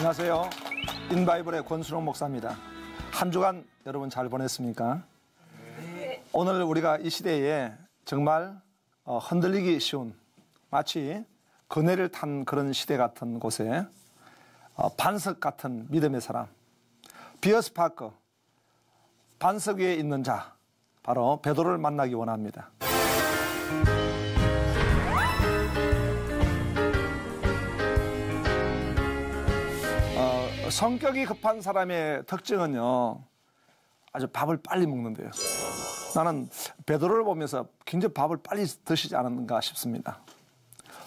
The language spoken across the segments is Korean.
안녕하세요. 인바이블의 권순홍 목사입니다. 한 주간 여러분 잘 보냈습니까? 오늘 우리가 이 시대에 정말 흔들리기 쉬운 마치 그네를 탄 그런 시대 같은 곳에 반석 같은 믿음의 사람, 비어스파크, 반석 위에 있는 자, 바로 베드로를 만나기 원합니다. 성격이 급한 사람의 특징은요, 아주 밥을 빨리 먹는데요. 나는 베드로를 보면서 굉장히 밥을 빨리 드시지 않았는가 싶습니다.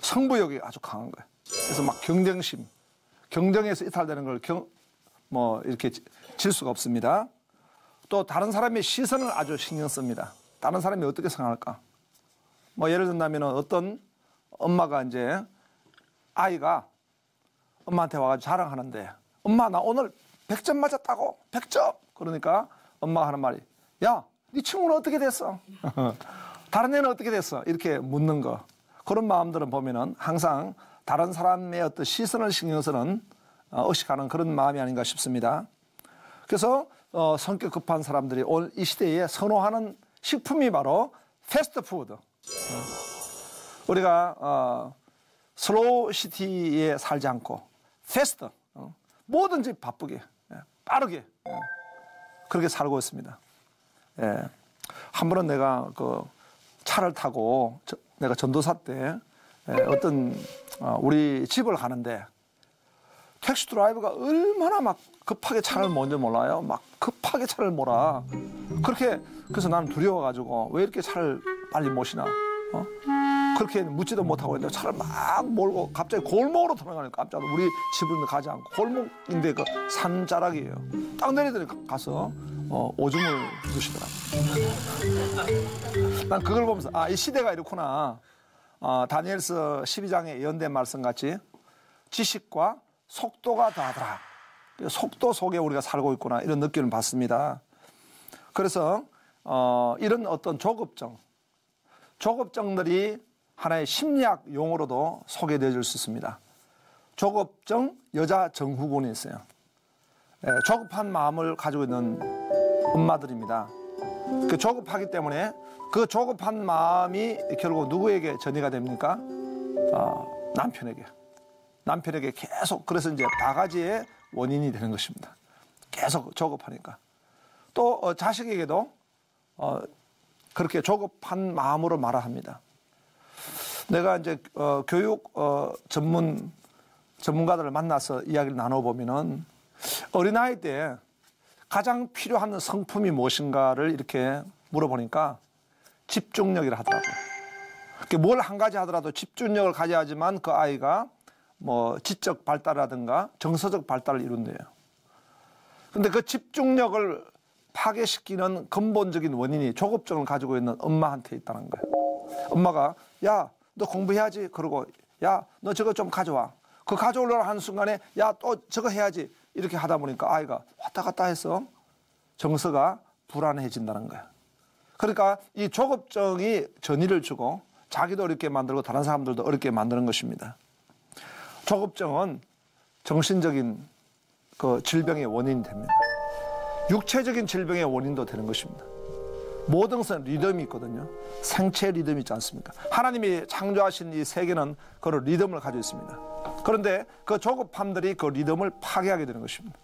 승부욕이 아주 강한 거예요. 그래서 막 경쟁심, 경쟁에서 이탈되는 걸 이렇게 질 수가 없습니다. 또 다른 사람의 시선을 아주 신경 씁니다. 다른 사람이 어떻게 생각할까? 예를 든다면 어떤 엄마가 이제 아이가 엄마한테 와가지고 자랑하는데, 엄마 나 오늘 100점 맞았다고. 100점. 그러니까 엄마가 하는 말이, 야, 네 친구는 어떻게 됐어? 다른 애는 어떻게 됐어? 이렇게 묻는 거. 그런 마음들은 보면은 항상 다른 사람의 어떤 시선을 신경 쓰는 의식하는 그런 마음이 아닌가 싶습니다. 그래서 성격 급한 사람들이 오늘 이 시대에 선호하는 식품이 바로 패스트푸드. 우리가 슬로우 시티에 살지 않고 패스트, 뭐든지 바쁘게, 빠르게 그렇게 살고 있습니다. 한 번은 내가 그 차를 타고 내가 전도사 때 어떤 우리 집을 가는데 택시 드라이버가 얼마나 막 급하게 차를 먼저 몰아요. 막 급하게 차를 몰아. 그래서 나는 두려워가지고 왜 이렇게 차를 빨리 모시나? 그렇게 묻지도 못하고 있는데 차를 막 몰고 갑자기 골목으로 들어가니까 깜짝 우리 집으로 가지 않고 골목인데 그 산자락이에요. 딱 내리더니 가서 오줌을 누시더라고요. 난 그걸 보면서 이 시대가 이렇구나. 다니엘서 12장의 예언된 말씀같이 지식과 속도가 다하더라. 속도 속에 우리가 살고 있구나, 이런 느낌을 받습니다. 그래서 이런 어떤 조급증들이 하나의 심리학 용어로도 소개되어질 수 있습니다. 조급증 여자 증후군이 있어요. 조급한 마음을 가지고 있는 엄마들입니다. 그 조급하기 때문에 그 조급한 마음이 결국 누구에게 전이가 됩니까? 남편에게 계속, 그래서 이제 바가지의 원인이 되는 것입니다. 계속 조급하니까. 또 자식에게도 그렇게 조급한 마음으로 말합니다. 내가 이제 교육 전문가들을 만나서 이야기를 나눠보면은 어린아이 때 가장 필요한 성품이 무엇인가를 이렇게 물어보니까 집중력이라 하더라고요. 뭘 한 가지 하더라도 집중력을 가져야 하지만 그 아이가 지적 발달이라든가 정서적 발달을 이룬대요. 근데 그 집중력을 파괴시키는 근본적인 원인이 조급증을 가지고 있는 엄마한테 있다는 거예요. 엄마가, 야, 너 공부해야지. 그러고, 야, 너 저거 좀 가져와. 그 가져오려고 하는 순간에, 야, 또 저거 해야지. 이렇게 하다 보니까 아이가 왔다 갔다 해서 정서가 불안해진다는 거예요. 그러니까 이 조급증이 전이를 주고 자기도 어렵게 만들고 다른 사람들도 어렵게 만드는 것입니다. 조급증은 정신적인 그 질병의 원인이 됩니다. 육체적인 질병의 원인도 되는 것입니다. 모든 것은 리듬이 있거든요. 생체 리듬이 있지 않습니까? 하나님이 창조하신 이 세계는 그런 리듬을 가지고 있습니다. 그런데 그 조급함들이 그 리듬을 파괴하게 되는 것입니다.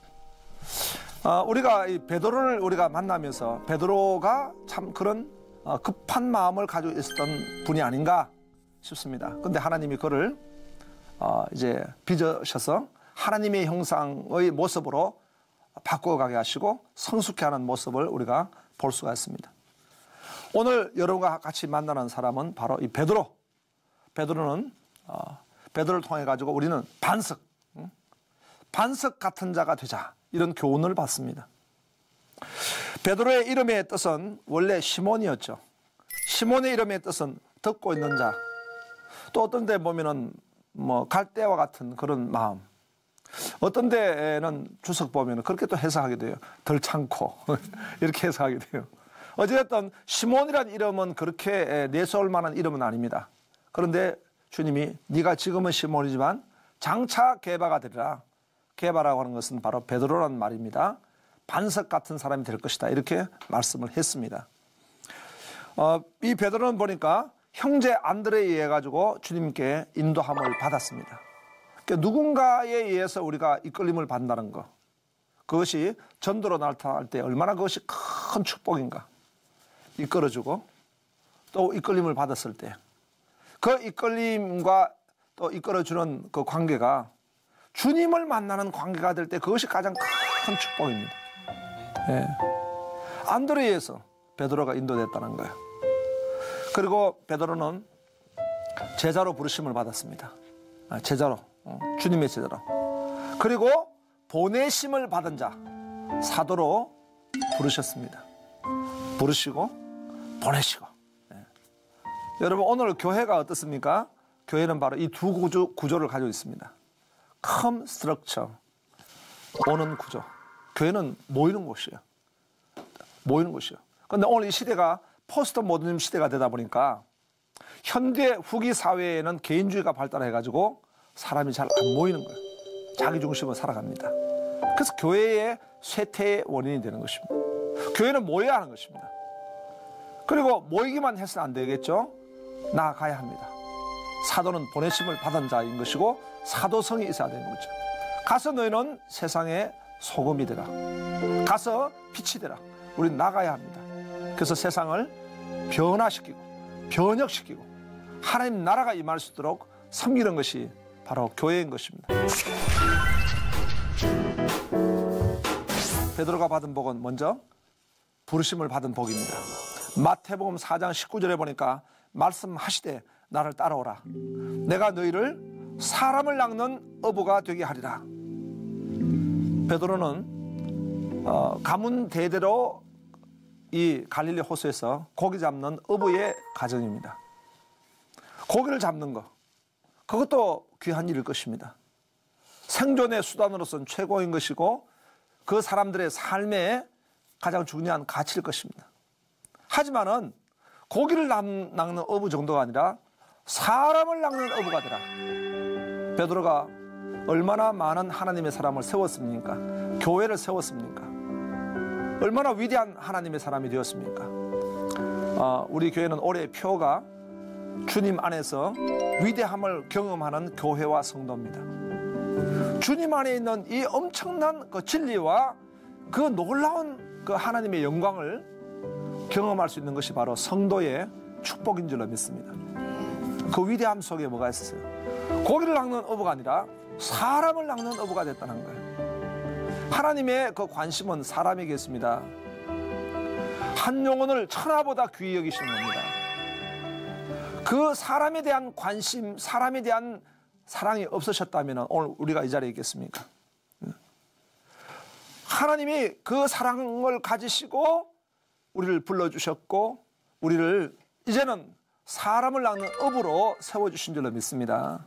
우리가 이 베드로를 우리가 만나면서 베드로가 참 그런 급한 마음을 가지고 있었던 분이 아닌가 싶습니다. 그런데 하나님이 그를 이제 빚으셔서 하나님의 형상의 모습으로 바꿔가게 하시고 성숙해 하는 모습을 우리가 볼 수가 있습니다. 오늘 여러분과 같이 만나는 사람은 바로 이 베드로. 베드로는 베드로를 통해 가지고 우리는 반석 같은 자가 되자, 이런 교훈을 받습니다. 베드로의 이름의 뜻은 원래 시몬이었죠. 시몬의 이름의 뜻은 듣고 있는 자. 또 어떤 데 보면은 갈대와 같은 그런 마음. 어떤 데는 주석 보면 그렇게 또 해석하게 돼요. 덜 참고 이렇게 해석하게 돼요. 어쨌든 시몬이라는 이름은 그렇게 내세울 만한 이름은 아닙니다. 그런데 주님이 네가 지금은 시몬이지만 장차 게바가 되리라. 개바라고 하는 것은 바로 베드로라는 말입니다. 반석 같은 사람이 될 것이다. 이렇게 말씀을 했습니다. 이 베드로는 보니까 형제 안드레에 의해 가지고 주님께 인도함을 받았습니다. 그러니까 누군가에 의해서 우리가 이끌림을 받는다는 것, 그것이 전도로 나타날 때 얼마나 그것이 큰 축복인가. 이끌어주고 또 이끌림을 받았을 때 그 이끌림과 또 이끌어주는 그 관계가 주님을 만나는 관계가 될 때 그것이 가장 큰 축복입니다. 예. 안드레에 의해서 베드로가 인도됐다는 거예요. 그리고 베드로는 제자로 부르심을 받았습니다. 제자로, 주님의 제자로. 그리고 보내심을 받은 자, 사도로 부르셨습니다. 부르시고 보내시고. 예. 여러분 오늘 교회가 어떻습니까? 교회는 바로 이 두 구조를 가지고 있습니다. 컴 스트럭처, 오는 구조. 교회는 모이는 곳이에요. 모이는 곳이에요. 그런데 오늘 이 시대가 포스트 모더니즘 시대가 되다 보니까 현대 후기 사회에는 개인주의가 발달해가지고 사람이 잘 안 모이는 거예요. 자기 중심으로 살아갑니다. 그래서 교회의 쇠퇴의 원인이 되는 것입니다. 교회는 모여야 하는 것입니다. 그리고 모이기만 해서는 안 되겠죠. 나아가야 합니다. 사도는 보내심을 받은 자인 것이고 사도성이 있어야 되는 거죠. 가서 너희는 세상의 소금이 되라. 가서 빛이 되라. 우리는 나가야 합니다. 그래서 세상을 변화시키고 변혁시키고 하나님 나라가 임할 수 있도록 섬기는 것이 바로 교회인 것입니다. 베드로가 받은 복은 먼저 부르심을 받은 복입니다. 마태복음 4장 19절에 보니까 말씀하시되 나를 따라오라. 내가 너희를 사람을 낚는 어부가 되게 하리라. 베드로는 가문 대대로 이 갈릴리 호수에서 고기 잡는 어부의 가정입니다. 고기를 잡는 것, 그것도 귀한 일일 것입니다. 생존의 수단으로서는 최고인 것이고 그 사람들의 삶에 가장 중요한 가치일 것입니다. 하지만은 고기를 낚는 어부 정도가 아니라 사람을 낚는 어부가 되라. 베드로가 얼마나 많은 하나님의 사람을 세웠습니까? 교회를 세웠습니까? 얼마나 위대한 하나님의 사람이 되었습니까? 우리 교회는 올해 표가 주님 안에서 위대함을 경험하는 교회와 성도입니다. 주님 안에 있는 이 엄청난 그 진리와 그 놀라운 그 하나님의 영광을 경험할 수 있는 것이 바로 성도의 축복인 줄로 믿습니다. 그 위대함 속에 뭐가 있었어요? 고기를 낚는 어부가 아니라 사람을 낚는 어부가 됐다는 거예요. 하나님의 그 관심은 사람에게 있습니다. 한 영혼을 천하보다 귀히 여기시는 겁니다. 그 사람에 대한 관심, 사람에 대한 사랑이 없으셨다면 오늘 우리가 이 자리에 있겠습니까? 하나님이 그 사랑을 가지시고 우리를 불러주셨고 우리를 이제는 사람을 낚는 업으로 세워주신 줄로 믿습니다.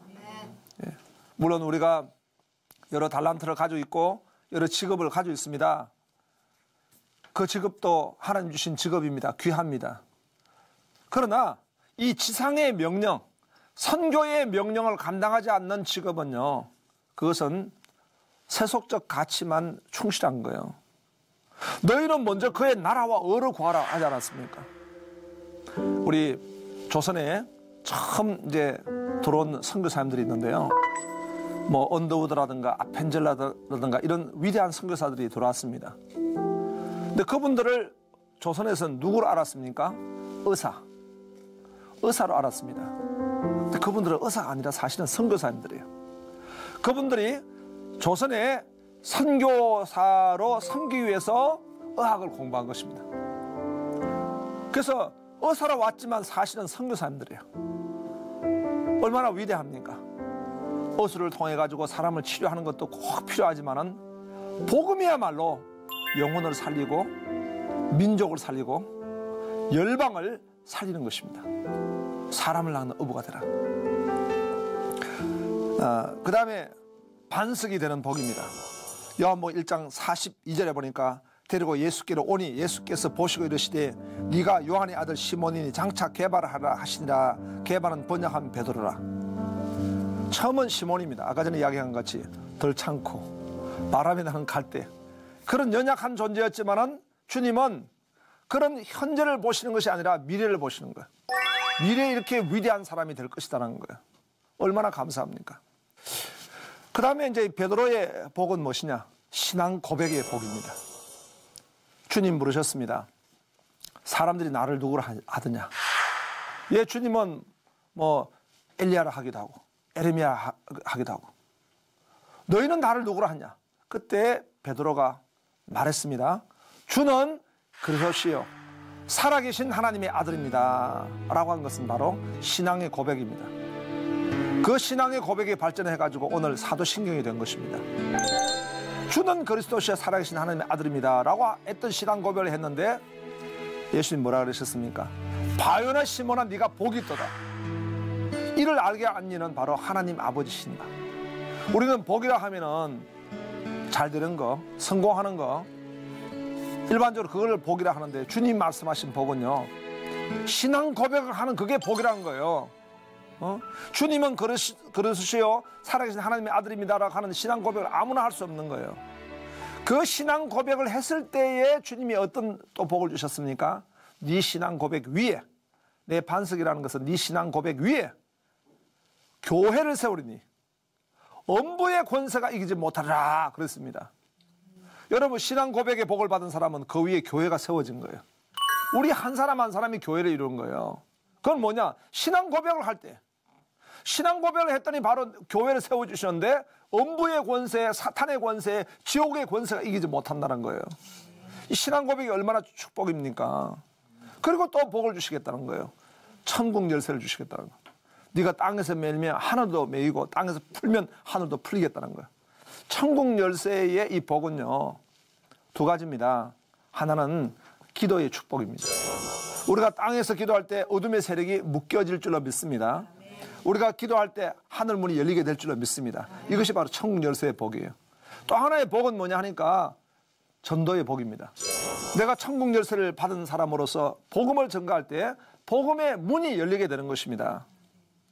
예. 물론 우리가 여러 달란트를 가지고 있고 여러 직업을 가지고 있습니다. 그 직업도 하나님 주신 직업입니다. 귀합니다. 그러나 이 지상의 명령, 선교의 명령을 감당하지 않는 직업은요, 그것은 세속적 가치만 충실한 거예요. 너희는 먼저 그의 나라와 의를 구하라 하지 않았습니까? 우리 조선에 처음 이제 들어온 선교사님들이 있는데요. 뭐 언더우드라든가 아펜젤라라든가 이런 위대한 선교사들이 들어왔습니다. 근데 그분들을 조선에서는 누구로 알았습니까? 의사로 알았습니다. 근데 그분들은 의사가 아니라 사실은 선교사님들이에요. 그분들이 조선에 선교사로 섬기기 위해서 의학을 공부한 것입니다. 그래서 의사로 왔지만 사실은 선교사님들이에요. 얼마나 위대합니까? 의술을 통해 가지고 사람을 치료하는 것도 꼭 필요하지만은 복음이야말로 영혼을 살리고 민족을 살리고 열방을 살리는 것입니다. 사람을 낚는 어부가 되라. 그 다음에 반석이 되는 복입니다. 요한복음 1장 42절에 보니까 데리고 예수께로 오니 예수께서 보시고 이르시되 네가 요한의 아들 시몬이니 장차 게바하라 하시니라. 게바는 번역하면 베드로라. 처음은 시몬입니다. 아까 전에 이야기한 것 같이 덜 참고 바람이 나는 갈대. 그런 연약한 존재였지만은 주님은 그런 현재를 보시는 것이 아니라 미래를 보시는 거예요. 미래에 이렇게 위대한 사람이 될 것이다라는 거예요. 얼마나 감사합니까? 그 다음에 이제 베드로의 복은 무엇이냐? 신앙 고백의 복입니다. 주님 물으셨습니다. 사람들이 나를 누구로 하느냐? 예, 주님은 뭐 엘리야라 하기도 하고 에레미야 하기도 하고 너희는 나를 누구로 하냐? 그때 베드로가 말했습니다. 주는 그러시오. 살아계신 하나님의 아들입니다. 라고 한 것은 바로 신앙의 고백입니다. 그 신앙의 고백이 발전해가지고 오늘 사도신경이 된 것입니다. 주는 그리스도시여 살아계신 하나님의 아들입니다. 라고 했던 신앙 고백을 했는데 예수님 뭐라 그러셨습니까? 바요나 시몬아 네가 복이 있도다. 이를 알게 한 이는 바로 하나님 아버지신다. 우리는 복이라 하면은 잘 되는 거, 성공하는 거, 일반적으로 그걸 복이라 하는데 주님 말씀하신 복은요, 신앙 고백을 하는 그게 복이라는 거예요. 주님은 그러시오 살아계신 하나님의 아들입니다라고 하는 신앙 고백을 아무나 할 수 없는 거예요. 그 신앙 고백을 했을 때에 주님이 어떤 또 복을 주셨습니까? 네 신앙 고백 위에, 내 반석이라는 것은 네 신앙 고백 위에 교회를 세우리니 엄부의 권세가 이기지 못하리라 그랬습니다. 여러분, 신앙 고백의 복을 받은 사람은 그 위에 교회가 세워진 거예요. 우리 한 사람 한 사람이 교회를 이룬 거예요. 그건 뭐냐? 신앙 고백을 할 때, 신앙 고백을 했더니 바로 교회를 세워주셨는데 엄부의 권세, 사탄의 권세, 지옥의 권세가 이기지 못한다는 거예요. 이 신앙 고백이 얼마나 축복입니까? 그리고 또 복을 주시겠다는 거예요. 천국 열쇠를 주시겠다는 거예요. 네가 땅에서 매면 하늘도 매이고 땅에서 풀면 하늘도 풀리겠다는 거예요. 천국 열쇠의 이 복은요, 두 가지입니다. 하나는 기도의 축복입니다. 우리가 땅에서 기도할 때 어둠의 세력이 묶여질 줄로 믿습니다. 우리가 기도할 때 하늘문이 열리게 될 줄로 믿습니다. 이것이 바로 천국 열쇠의 복이에요. 또 하나의 복은 뭐냐 하니까 전도의 복입니다. 내가 천국 열쇠를 받은 사람으로서 복음을 전가할 때 복음의 문이 열리게 되는 것입니다.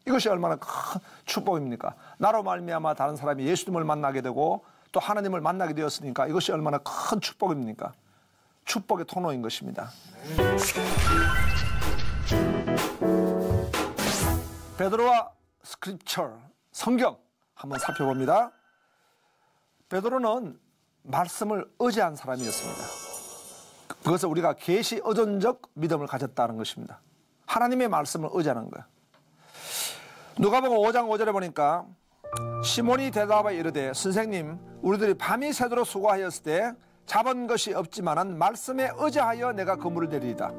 이것이 얼마나 큰 축복입니까? 나로 말미암아 다른 사람이 예수님을 만나게 되고 또 하나님을 만나게 되었으니까 이것이 얼마나 큰 축복입니까? 축복의 통로인 것입니다. 베드로와 스크립처, 성경 한번 살펴봅니다. 베드로는 말씀을 의지한 사람이었습니다. 그것을 우리가 계시 의존적 믿음을 가졌다는 것입니다. 하나님의 말씀을 의지하는 거예요. 누가복음 5장 5절에 보니까 시몬이 대답하여 이르되 선생님 우리들이 밤이 새도록 수고하였을 때 잡은 것이 없지만은 말씀에 의지하여 내가 그물을 내리이다.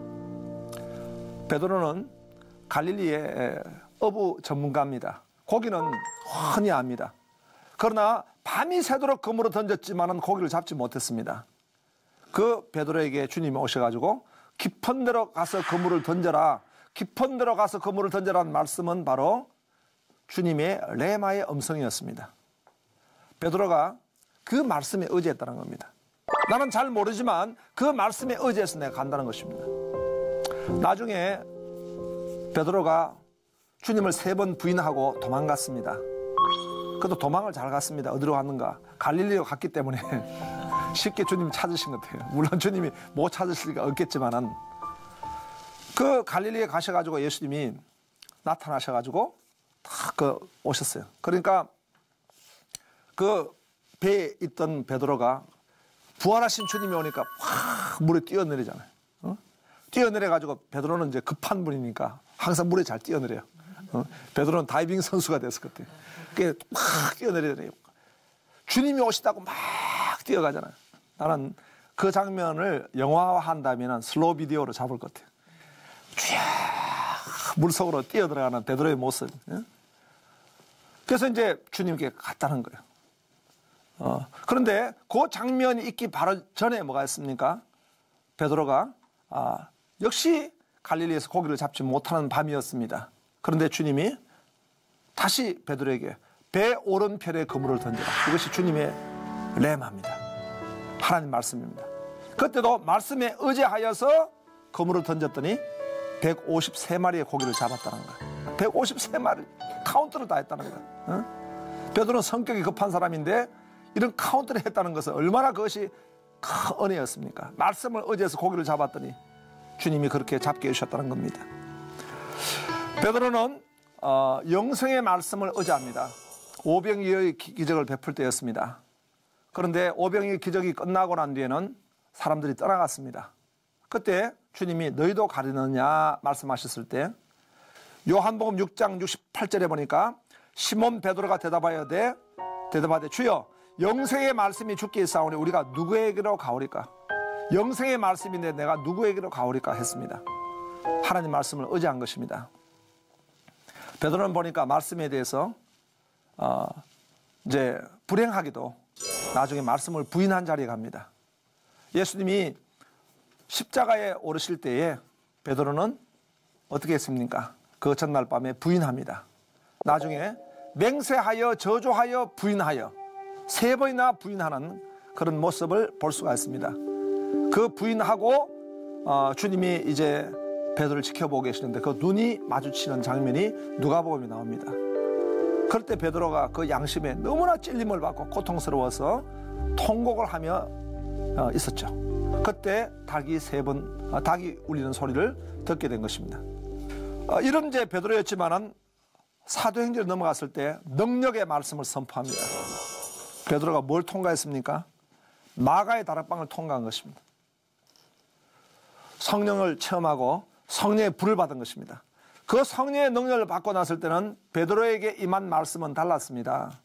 베드로는 갈릴리의 어부 전문가입니다. 고기는 훤히 압니다. 그러나 밤이 새도록 그물을 던졌지만은 고기를 잡지 못했습니다. 그 베드로에게 주님이 오셔가지고 깊은 데로 가서 그물을 던져라, 깊은 데로 가서 그물을 던져라는 말씀은 바로 주님의 레마의 음성이었습니다. 베드로가 그 말씀에 의지했다는 겁니다. 나는 잘 모르지만 그 말씀에 의지해서 내가 간다는 것입니다. 나중에 베드로가 주님을 3번 부인하고 도망갔습니다. 그래도 도망을 잘 갔습니다. 어디로 갔는가? 갈릴리로 갔기 때문에 쉽게 주님이 찾으신 것 같아요. 물론 주님이 못 찾으실 리가 없겠지만은 그 갈릴리에 가셔가지고 예수님이 나타나셔가지고 딱 오셨어요. 그러니까 그 배에 있던 베드로가 부활하신 주님이 오니까 확 물에 뛰어내리잖아요. 뛰어내려가지고 베드로는 이제 급한 분이니까 항상 물에 잘 뛰어내려요. 베드로는 다이빙 선수가 됐을 것 같아요. 그게 막 뛰어내리더래요. 주님이 오시다고 막 뛰어가잖아요. 나는 그 장면을 영화화한다면 슬로우 비디오로 잡을 것 같아요. 쫙 물속으로 뛰어들어가는 베드로의 모습. 그래서 이제 주님께 갔다는 거예요. 그런데 그 장면이 있기 바로 전에 뭐가 있습니까? 베드로가 역시 갈릴리에서 고기를 잡지 못하는 밤이었습니다. 그런데 주님이 다시 베드로에게 배 오른편에 그물을 던져라. 이것이 주님의 레마입니다. 하나님 말씀입니다. 그때도 말씀에 의지하여서 그물을 던졌더니 153마리의 고기를 잡았다는 거예요. 153마리 카운트를 다 했다는 거예요. 베드로는 성격이 급한 사람인데 이런 카운터를 했다는 것은 얼마나 그것이 큰 은혜였습니까? 말씀을 의지해서 고기를 잡았더니 주님이 그렇게 잡게 해주셨다는 겁니다. 베드로는 영생의 말씀을 의지합니다. 오병이어의 기적을 베풀 때였습니다. 그런데 오병이의 기적이 끝나고 난 뒤에는 사람들이 떠나갔습니다. 그때 주님이 너희도 가리느냐 말씀하셨을 때 요한복음 6장 68절에 보니까 시몬 베드로가 대답하되 주여 영생의 말씀이 주께 있사오니 우리가 누구에게로 가오리까? 영생의 말씀인데 내가 누구에게로 가오리까 했습니다. 하나님 말씀을 의지한 것입니다. 베드로는 보니까 말씀에 대해서 이제 불행하게도 나중에 말씀을 부인한 자리에 갑니다. 예수님이 십자가에 오르실 때에 베드로는 어떻게 했습니까? 그 전날 밤에 부인합니다. 나중에 맹세하여 저주하여 부인하여 3번이나 부인하는 그런 모습을 볼 수가 있습니다. 그 부인하고 주님이 이제 베드로를 지켜보고 계시는데 그 눈이 마주치는 장면이 누가복음에 나옵니다. 그럴 때 베드로가 그 양심에 너무나 찔림을 받고 고통스러워서 통곡을 하며 있었죠. 그때 닭이 울리는 소리를 듣게 된 것입니다. 이런 이제 베드로였지만은 사도행전에 넘어갔을 때 능력의 말씀을 선포합니다. 베드로가 뭘 통과했습니까? 마가의 다락방을 통과한 것입니다. 성령을 체험하고 성령의 불을 받은 것입니다. 그 성령의 능력을 받고 났을 때는 베드로에게 임한 말씀은 달랐습니다.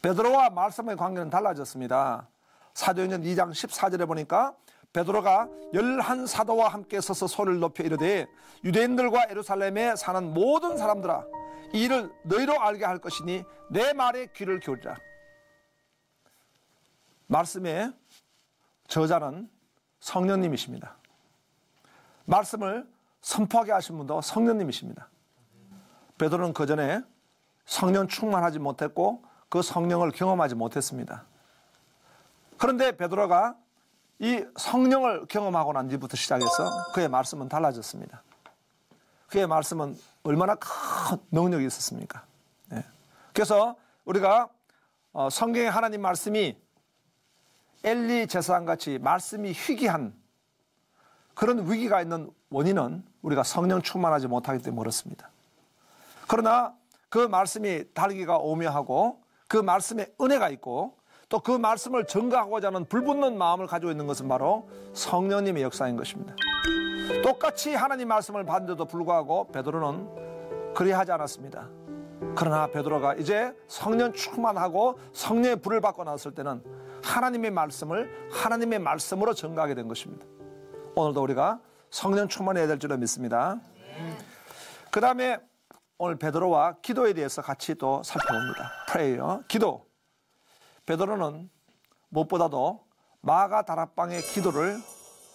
베드로와 말씀의 관계는 달라졌습니다. 사도행전 2장 14절에 보니까 베드로가 11사도와 함께 서서 소리를 높여 이르되 유대인들과 예루살렘에 사는 모든 사람들아 이 일을 너희로 알게 할 것이니 내 말에 귀를 기울이라. 말씀의 저자는 성령님이십니다. 말씀을 선포하게 하신 분도 성령님이십니다. 베드로는 그 전에 성령 충만하지 못했고 그 성령을 경험하지 못했습니다. 그런데 베드로가 이 성령을 경험하고 난 뒤부터 시작해서 그의 말씀은 달라졌습니다. 그의 말씀은 얼마나 큰 능력이 있었습니까? 네. 그래서 우리가 성경의 하나님 말씀이 엘리 제사장같이 말씀이 희귀한 그런 위기가 있는 원인은 우리가 성령 충만하지 못하기 때문에 그렇습니다. 그러나 그 말씀이 달기가 오묘하고 그 말씀에 은혜가 있고 또 그 말씀을 전가하고자 하는 불붙는 마음을 가지고 있는 것은 바로 성령님의 역사인 것입니다. 똑같이 하나님 말씀을 받는데도 불구하고 베드로는 그리하지 않았습니다. 그러나 베드로가 이제 성령 충만하고 성령의 불을 받고 나왔을 때는 하나님의 말씀을 하나님의 말씀으로 전가하게 된 것입니다. 오늘도 우리가 성령 충만해야 될 줄로 믿습니다. 그 다음에 오늘 베드로와 기도에 대해서 같이 또 살펴봅니다. 프레이어, 기도. 베드로는 무엇보다도 마가 다락방의 기도를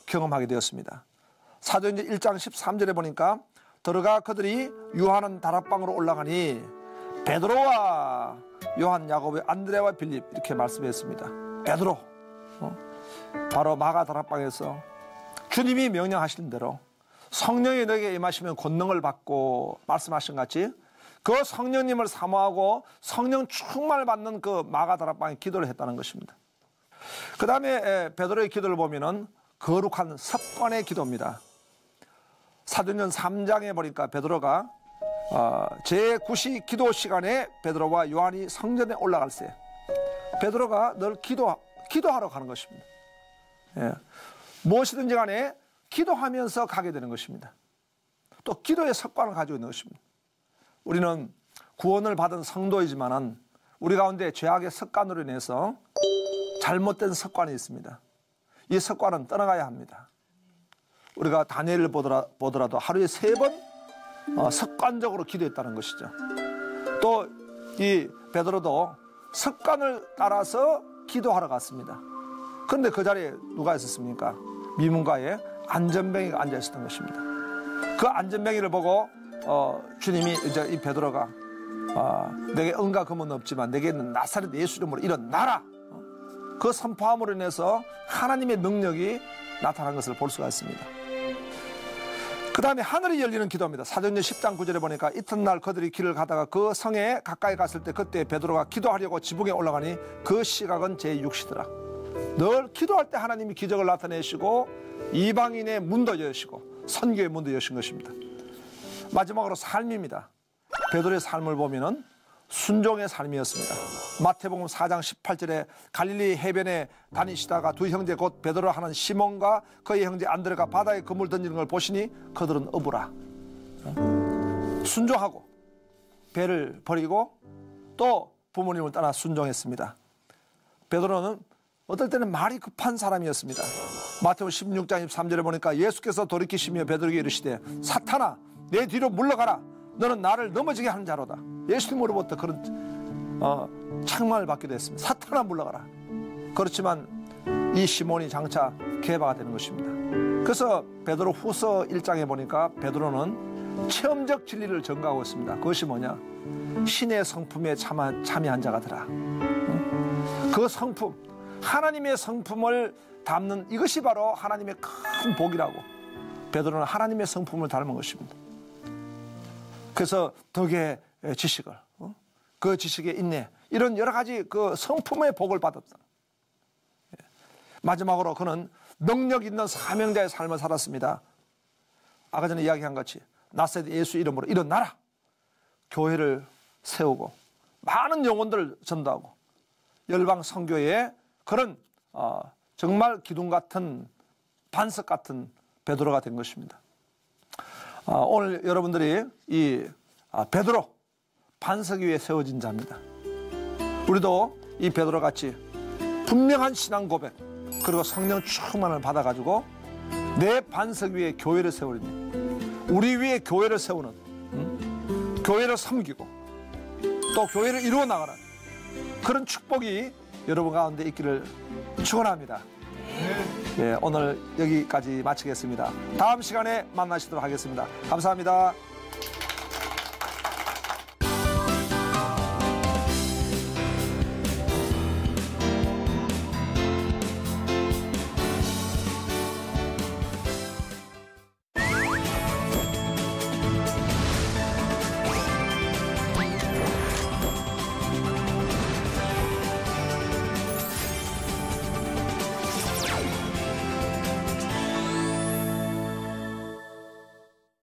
경험하게 되었습니다. 사도행전 1장 13절에 보니까 들어가 그들이 유하는 다락방으로 올라가니 베드로와 요한, 야고보, 안드레와 빌립 이렇게 말씀했습니다. 베드로 바로 마가 다락방에서 주님이 명령하신 대로 성령이 너에게 임하시면 권능을 받고 말씀하신 같이 그 성령님을 사모하고 성령 충만을 받는 그 마가 다락방에 기도를 했다는 것입니다. 그 다음에 베드로의 기도를 보면은 거룩한 습관의 기도입니다. 사도행전 3장에 보니까 베드로가 제9시 기도 시간에 베드로와 요한이 성전에 올라갈 때 베드로가 늘 기도하러 가는 것입니다. 예. 무엇이든지 간에 기도하면서 가게 되는 것입니다. 또 기도의 습관을 가지고 있는 것입니다. 우리는 구원을 받은 성도이지만은 우리 가운데 죄악의 습관으로 인해서 잘못된 습관이 있습니다. 이 습관은 떠나가야 합니다. 우리가 다니엘을 보더라도 하루에 3번 습관적으로 기도했다는 것이죠. 또 이 베드로도 습관을 따라서 기도하러 갔습니다. 그런데 그 자리에 누가 있었습니까? 미문가에 안전뱅이가 앉아 있었던 것입니다. 그 안전뱅이를 보고 주님이 이제 이 베드로가 내게 은과 금은 없지만 내게 있는 나사렛 예수 이름으로 일어나라. 그 선포함으로 인해서 하나님의 능력이 나타난 것을 볼 수가 있습니다. 그 다음에 하늘이 열리는 기도입니다. 사도행전 10장 9절에 보니까 이튿날 그들이 길을 가다가 그 성에 가까이 갔을 때 그때 베드로가 기도하려고 지붕에 올라가니 그 시각은 제6시더라. 늘 기도할 때 하나님이 기적을 나타내시고 이방인의 문도 여시고 선교의 문도 여신 것입니다. 마지막으로 삶입니다. 베드로의 삶을 보면은 순종의 삶이었습니다. 마태복음 4장 18절에 갈릴리 해변에 다니시다가 두 형제 곧 베드로 하는 시몬과 그의 형제 안드레가 바다에 그물 던지는 걸 보시니 그들은 어부라. 순종하고 배를 버리고 또 부모님을 따라 순종했습니다. 베드로는 어떨 때는 말이 급한 사람이었습니다. 마태복음 16장 23절에 보니까 예수께서 돌이키시며 베드로에게 이르시되 사탄아 내 뒤로 물러가라. 너는 나를 넘어지게 하는 자로다. 예수님으로부터 그런 책망을 받기도 했습니다. 사탄아 물러가라. 그렇지만 이 시몬이 장차 개바가 되는 것입니다. 그래서 베드로 후서 1장에 보니까 베드로는 체험적 진리를 전가하고 있습니다. 그것이 뭐냐? 신의 성품에 참여한 자가더라. 그 성품, 하나님의 성품을 담는 이것이 바로 하나님의 큰 복이라고. 베드로는 하나님의 성품을 닮은 것입니다. 그래서 덕의 지식을, 그 지식의 인내, 이런 여러 가지 그 성품의 복을 받았다. 마지막으로 그는 능력 있는 사명자의 삶을 살았습니다. 아까 전에 이야기한 같이 나사렛 예수 이름으로 일어나라. 교회를 세우고 많은 영혼들을 전도하고 열방 선교에 그런 정말 기둥 같은 반석 같은 베드로가 된 것입니다. 오늘 여러분들이 이 베드로 반석 위에 세워진 자입니다. 우리도 이 베드로 같이 분명한 신앙 고백 그리고 성령 충만을 받아가지고 내 반석 위에 교회를 세우리니 우리 위에 교회를 세우는 교회를 섬기고 또 교회를 이루어 나가는 그런 축복이 여러분 가운데 있기를 축원합니다. 예, 오늘 여기까지 마치겠습니다. 다음 시간에 만나시도록 하겠습니다. 감사합니다.